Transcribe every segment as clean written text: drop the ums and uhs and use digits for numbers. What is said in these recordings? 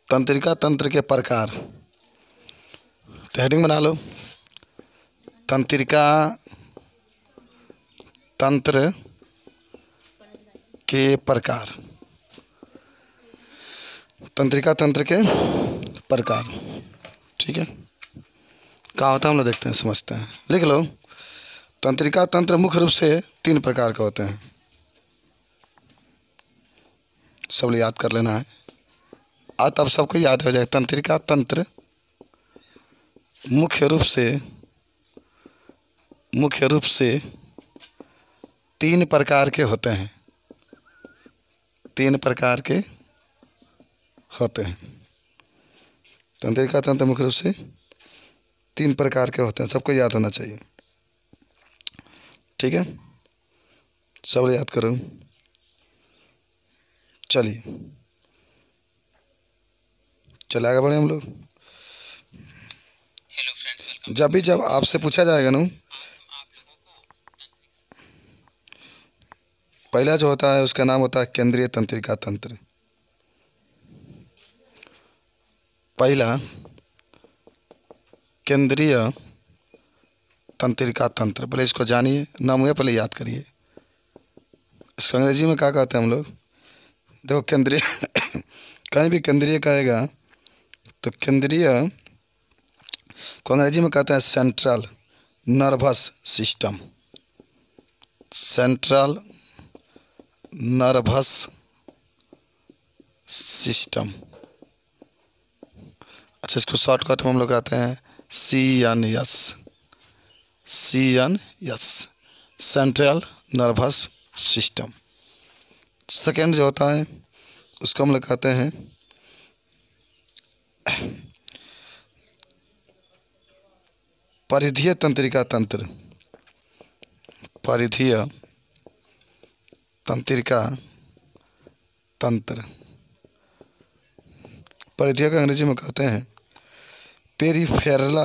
तंत्रिका तंत्र के प्रकार। तो हेडिंग बना लो, तंत्रिका तंत्र के प्रकार। तंत्रिका तंत्र के प्रकार, ठीक है। क्या होता है हम लोग देखते हैं, समझते हैं। लिख लो, तंत्रिका तंत्र मुख्य रूप से 3 प्रकार के होते हैं। सब लोग याद कर लेना है, आज तब सबको याद हो जाए। तंत्रिका तंत्र मुख्य रूप से 3 प्रकार के होते हैं। 3 प्रकार के होते हैं। तंत्रिका तंत्र मुख्य रूप से 3 प्रकार के होते हैं, सबको याद होना चाहिए, ठीक है। सब लोग याद करो। चलिए चले आगे बढ़े हम लोग। जब आपसे पूछा जाएगा ना, पहला जो होता है उसका नाम होता है केंद्रीय तंत्रिका तंत्र। पहला केंद्रीय तंत्रिका तंत्र, पहले इसको जानिए, नाम हुआ पहले याद करिए। इसको अंग्रेजी में क्या कहते हैं हम लोग, देखो केंद्रीय कहीं भी केंद्रीय कहेगा तो केंद्रीय को अंग्रेजी में कहते हैं central nervous system. Central nervous system, अच्छा इसको शॉर्टकट में हम लोग कहते हैं CNS। CNS central nervous system. Second जो होता है उसको हम लोग कहते हैं परिधीय तंत्रिका तंत्र। परिधीय तंत्रिका तंत्र, परिधीय का अंग्रेजी में कहते हैं पेरीफेरल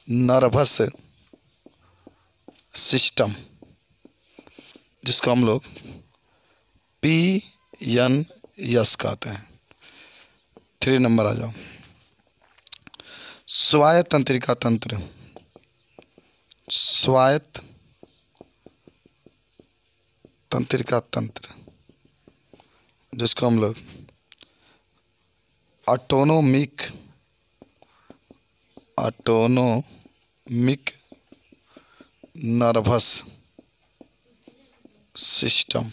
नर्वस सिस्टम, जिसको हम लोग PNS कहते हैं। 3 नंबर आ जाओ, स्वायत्त तंत्रिका तंत्र। स्वायत्त तंत्रिका तंत्र, जिसको हम लोग ऑटोनोमिक नर्वस सिस्टम,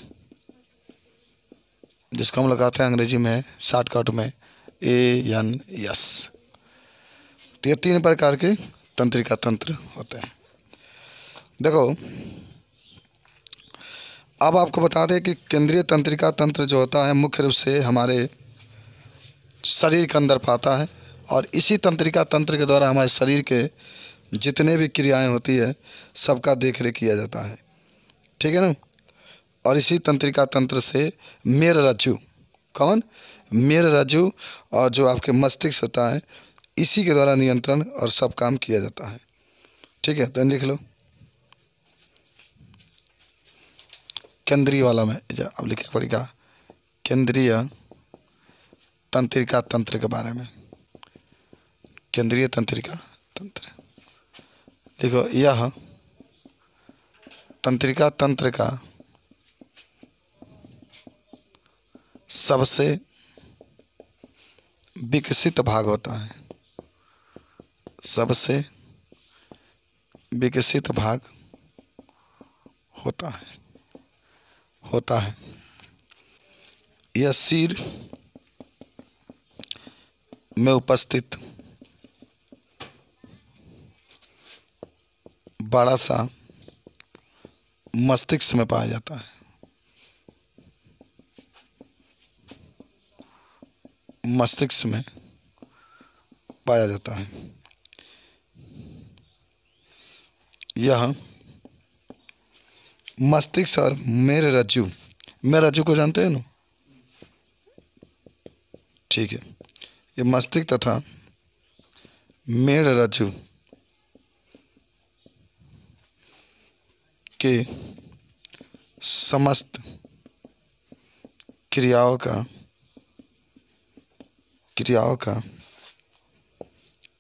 जिसको हम लोग कहते हैं अंग्रेजी में शॉर्टकट में ANS। तो ये 3 प्रकार के तंत्रिका तंत्र होते हैं। देखो अब आपको बता दें कि केंद्रीय तंत्रिका तंत्र जो होता है मुख्य रूप से हमारे शरीर के अंदर पाता है, और इसी तंत्रिका तंत्र के द्वारा हमारे शरीर के जितने भी क्रियाएं होती है सबका देख रेख किया जाता है, ठीक है ना। और इसी तंत्रिका तंत्र से मेरुरज्जु, कौन, मेरुरज्जु, और जो आपके मस्तिष्क होता है इसी के द्वारा नियंत्रण और सब काम किया जाता है, ठीक है। तो लिख लो केंद्रीय वाला में, अब लिखा पड़ेगा केंद्रीय तंत्रिका तंत्र के बारे में। केंद्रीय तंत्रिका तंत्र देखो, यह तंत्रिका तंत्र का सबसे विकसित भाग होता है। सबसे विकसित भाग होता है। यह सिर में उपस्थित बड़ा सा मस्तिष्क में पाया जाता है। मस्तिष्क में पाया जाता है। यह मस्तिष्क और मेरुरज्जु, मेरुरज्जु को जानते हैं ना, ठीक है। ये मस्तिष्क तथा मेरुरज्जु के समस्त क्रियाओं का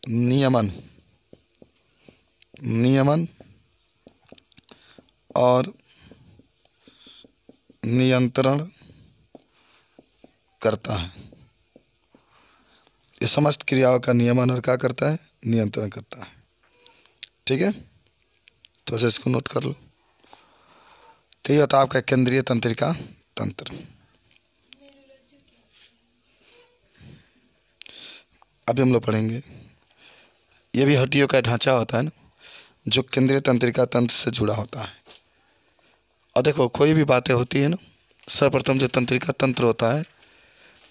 नियमन और नियंत्रण करता है। ये समस्त क्रियाओं का नियमन और क्या करता है? नियंत्रण करता है। ठीक है, तो ऐसे इसको नोट कर लो। तो ये होता है आपका केंद्रीय तंत्रिका तंत्र। अभी हम लोग पढ़ेंगे, ये भी हड्डियों का ढांचा होता है ना, जो केंद्रीय तंत्रिका तंत्र से जुड़ा होता है। और देखो, कोई भी बातें होती है ना, सर्वप्रथम जो तंत्रिका तंत्र होता है,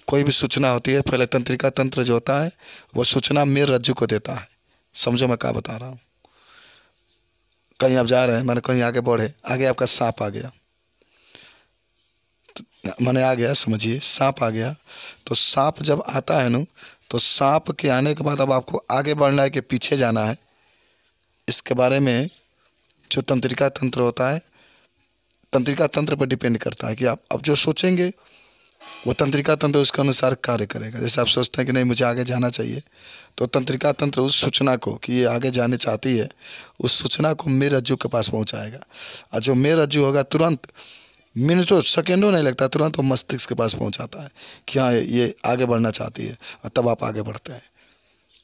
कोई भी सूचना होती है, पहले तंत्रिका तंत्र जो होता है वो सूचना मेरुरज्जु को देता है। समझो मैं क्या बता रहा हूँ। कहीं आप जा रहे हैं, मैंने कहीं आगे बढ़े, आगे आपका सांप आ गया, मैंने आ गया, समझिए सांप आ गया। तो सांप जब आता है ना, तो सांप के आने के बाद अब आपको आगे बढ़ना है कि पीछे जाना है, इसके बारे में जो तंत्रिका तंत्र होता है, तंत्रिका तंत्र पर डिपेंड करता है कि आप अब जो सोचेंगे वो तंत्रिका तंत्र उसके अनुसार कार्य करेगा। जैसे आप सोचते हैं कि नहीं मुझे आगे जाना चाहिए, तो तंत्रिका तंत्र उस सूचना को कि ये आगे जाने चाहती है, उस सूचना को मेरुरज्जु के पास पहुंचाएगा। और जो मेरुरज्जु होगा तुरंत, मिनटों सेकेंडों नहीं लगता, तुरंत वो मस्तिष्क के पास पहुंचाता है कि हाँ ये आगे बढ़ना चाहती है, और तब आप आगे बढ़ते हैं।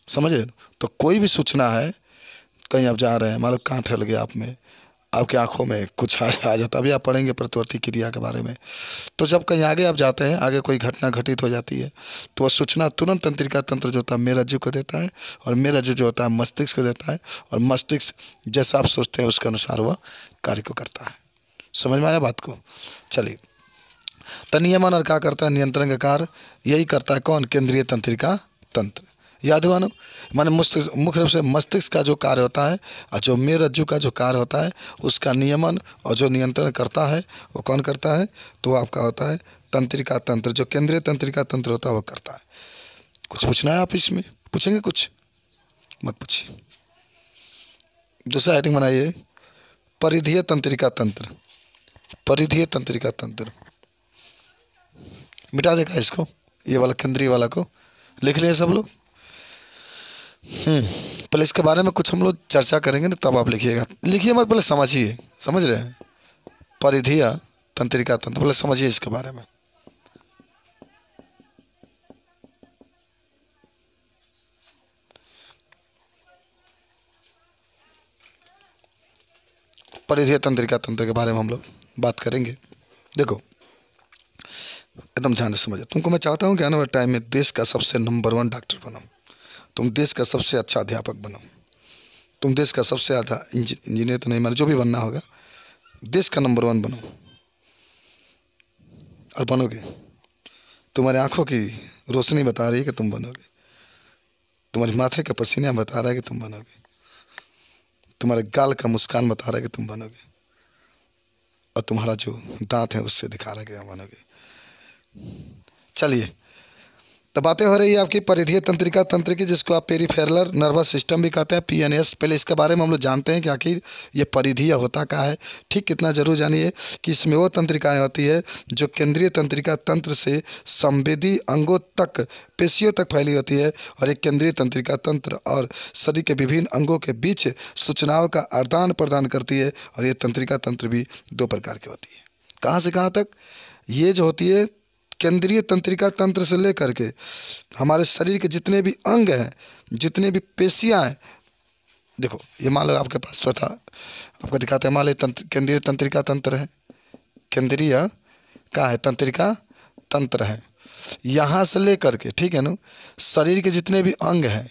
समझ रहे? तो कोई भी सूचना है, कहीं आप जा रहे हैं, मान लो कांट हल गया आप में, आपकी आंखों में कुछ आ जाता, अभी आप पढ़ेंगे प्रतिवर्ती क्रिया के बारे में। तो जब कहीं आगे आप जाते हैं, आगे कोई घटना घटित हो जाती है, तो वह सूचना तुरंत तंत्रिका तंत्र जो होता है मेरुरज्जु को देता है, और मेरुरज्जु जो होता है मस्तिष्क को देता है, और मस्तिष्क जैसा आप सोचते हैं उसके अनुसार वह कार्य को करता है। समझ में आया बात को? चलिए, तो नियमन और क्या करता है? नियंत्रण का कार्य यही करता है कौन? केंद्रीय तंत्रिका तंत्र। याद हुआ ना? माने मुख्य रूप से मस्तिष्क का जो कार्य होता है और जो मेरुरज्जु का जो कार्य होता है, उसका नियमन और जो नियंत्रण करता है वो कौन करता है? तो आपका होता है तंत्रिका तंत्र। जो केंद्रीय तंत्रिका तंत्र होता है वो करता है। कुछ पूछना है आप इसमें? पूछेंगे? कुछ मत पूछिए। दूसरा हेडिंग बनाइए, परिधीय तंत्रिका तंत्र। परिधीय तंत्रिका तंत्र मिटा देगा इसको, ये वाला केंद्रीय वाला को लिख लिए सब लोग। पहले इसके बारे में कुछ हम लोग चर्चा करेंगे ना, तब आप लिखिएगा। लिखिए मत, पहले समझिए। समझ रहे हैं? परिधीय तंत्रिका तंत्र, पहले समझिए इसके बारे में। परिधीय तंत्रिका तंत्र के बारे में हम लोग बात करेंगे। देखो, एकदम ध्यान से समझो। तुमको मैं चाहता हूँ कि आने वाले टाइम में देश का सबसे नंबर 1 डॉक्टर बनो, तुम देश का सबसे अच्छा अध्यापक बनो, तुम देश का सबसे अच्छा इंजीनियर तो नहीं, माने जो भी बनना होगा, देश का नंबर 1 बनो। और बनोगे, तुम्हारी आंखों की रोशनी बता रही है कि तुम बनोगे, तुम्हारे माथे का पसीना बता रहा है कि तुम बनोगे, तुम्हारे गाल का मुस्कान बता रहा है कि तुम बनोगे, और तुम्हारा जो दांत है उससे दिखा रहा है कि तुम बनोगे। चलिए, तो बातें हो रही है आपकी परिधीय तंत्रिका तंत्र की, जिसको आप पेरिफेरल नर्वस सिस्टम भी कहते हैं, PNS। पहले इसके बारे में हम लोग जानते हैं कि आखिर ये परिधीय होता क्या है। ठीक, कितना जरूर जानिए कि इसमें वो तंत्रिकाएं होती है जो केंद्रीय तंत्रिका तंत्र से संवेदी अंगों तक, पेशियों तक फैली होती है, और एक केंद्रीय तंत्रिका तंत्र और शरीर के विभिन्न अंगों के बीच सूचनाओं का आदान प्रदान करती है। और ये तंत्रिका तंत्र भी 2 प्रकार की होती है। कहाँ से कहाँ तक? ये जो होती है केंद्रीय तंत्रिका तंत्र से लेकर के हमारे शरीर के जितने भी अंग हैं, जितने भी पेशियां हैं, देखो ये मान लो आपके पास तो था, आपको दिखाते हैं, मान लो केंद्रीय तंत्रिका तंत्र है, केंद्रीय क्या है? तंत्रिका तंत्र है। यहाँ से लेकर के, ठीक है ना, शरीर के जितने भी अंग हैं,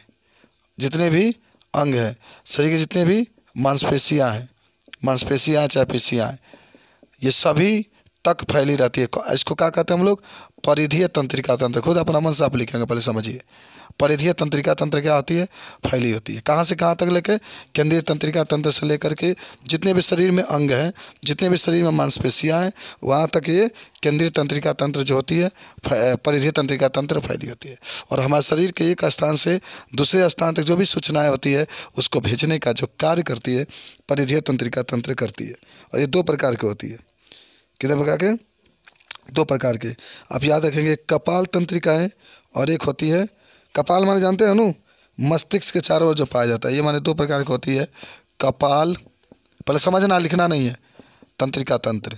जितने भी अंग हैं, शरीर के जितने भी मांसपेशियाँ हैं, चाहे पेशियाँ हैं, ये सभी तक फैली रहती है। इसको क्या कहते हैं हम लोग? परिधीय तंत्रिका तंत्र। खुद अपना मन से आप लिखेंगे, पहले समझिए। परिधीय तंत्रिका तंत्र क्या होती है? फैली होती है। कहाँ से कहाँ तक लेके? केंद्रीय तंत्रिका तंत्र से लेकर के जितने भी शरीर में अंग हैं, जितने भी शरीर में मांसपेशियाँ हैं, वहाँ तक ये केंद्रीय तंत्रिका तंत्र जो होती है, परिधीय तंत्रिका तंत्र फैली होती है। और हमारे शरीर के एक स्थान से दूसरे स्थान तक जो भी सूचनाएँ होती है, उसको भेजने का जो कार्य करती है, परिधीय तंत्रिका तंत्र करती है। और ये 2 प्रकार की होती है। कितने प्रकार के? 2 प्रकार के। आप याद रखेंगे, कपाल तंत्रिकाएं और एक होती है, कपाल माने जानते हैं नु, मस्तिष्क के चारों ओर जो पाया जाता है, ये माने 2 प्रकार की होती है। कपाल, पहले समझना, लिखना नहीं है, तंत्रिका तंत्र,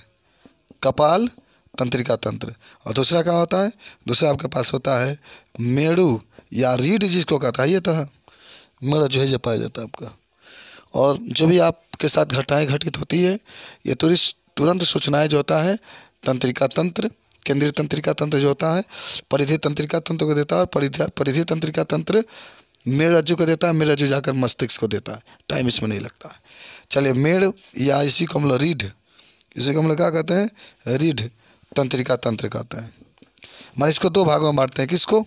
कपाल तंत्रिका तंत्र। और दूसरा क्या होता है? दूसरा आपके पास होता है मेरु या रीढ़, जिसको कहता है, ये तो मेरा जो है जो पाया जाता है आपका। और जो भी आपके साथ घटनाएं घटित होती है, ये तुरंत सूचनाएं जो होता है तंत्रिका तंत्र, केंद्रीय तंत्रिका तंत्र जो होता है परिधि तंत्रिका तंत्र को देता है, और परिधि तंत्रिका तंत्र मेरुरज्जु को देता है, मेरुरज्जु जाकर मस्तिष्क को देता है। टाइम इसमें नहीं लगता है। चलिए, मेरु या इसी को हम लोग रीढ़, इसी को हम लोग क्या कहते हैं? रीढ़ तंत्रिका तंत्र कहते हैं। मान इसको 2 भागों में बांटते हैं। किसको?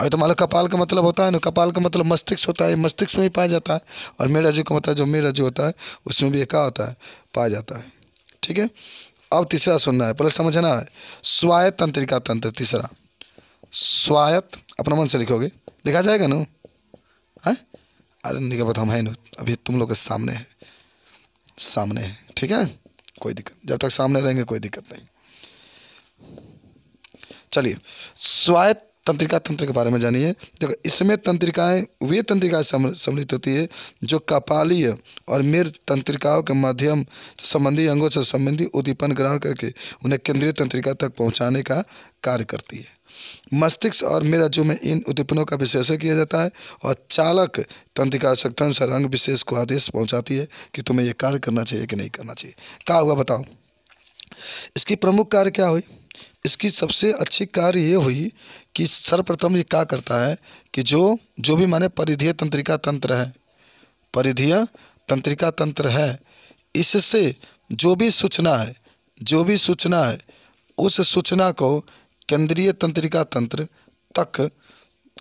अभी तो मान लो कपाल का मतलब होता है ना, कपाल का मतलब मस्तिष्क होता है, मस्तिष्क में ही पाया जाता है। और मेरुरज्जु का मतलब जो मेरुरज्जु होता है उसमें भी क्या होता है? पाया जाता है। ठीक है। अब तीसरा सुनना है, पहले समझना है। स्वायत्त तंत्रिका तंत्र, तीसरा स्वायत्त, अपना मन से लिखोगे, लिखा जाएगा ना? है? अरे नहीं पता, हम है ना, अभी तुम लोग के सामने है, सामने है। ठीक है, कोई दिक्कत, जब तक सामने रहेंगे कोई दिक्कत नहीं। चलिए, स्वायत्त तंत्रिका तंत्र के बारे में जानिए। देखो, इसमें तंत्रिकाएं वे तंत्रिकाएं सम्मिलित होती है जो कपालीय और मेरु तंत्रिकाओं के माध्यम संबंधी अंगों से संबंधी उद्दीपन ग्रहण करके उन्हें केंद्रीय तंत्रिका तक पहुंचाने का कार्य करती है। मस्तिष्क और मेरुरज्जु में इन उद्दीपनों का विश्लेषण किया जाता है और चालक तंत्रिका आवश्यकता अनुसार अंग विशेष को आदेश पहुँचाती है कि तुम्हें यह कार्य करना चाहिए कि नहीं करना चाहिए। क्या हुआ बताओ? इसकी प्रमुख कार्य क्या हुई? इसकी सबसे अच्छी कार्य ये हुई कि सर्वप्रथम ये क्या करता है कि जो भी माने परिधीय तंत्रिका तंत्र है, परिधीय तंत्रिका तंत्र है, इससे जो भी सूचना है उस सूचना को केंद्रीय तंत्रिका तंत्र तक,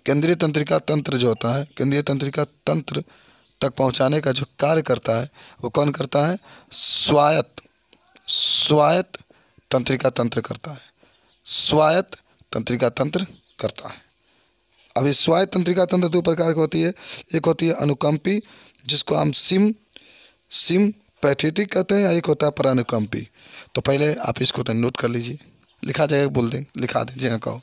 केंद्रीय तंत्रिका तंत्र जो होता है, केंद्रीय तंत्रिका तंत्र तक पहुंचाने का जो कार्य करता है वो कौन करता है? स्वायत्त तंत्रिका तंत्र करता है। स्वायत्त तंत्रिका तंत्र करता है। अब इस स्वायत्त तंत्रिका तंत्र 2 प्रकार की होती है। एक होती है अनुकंपी, जिसको हम सिम्पैथेटिक कहते हैं, या एक होता है परानुकंपी। तो पहले आप इसको तो नोट कर लीजिए, लिखा जाएगा, बोल दें, लिखा दीजिए, कहो।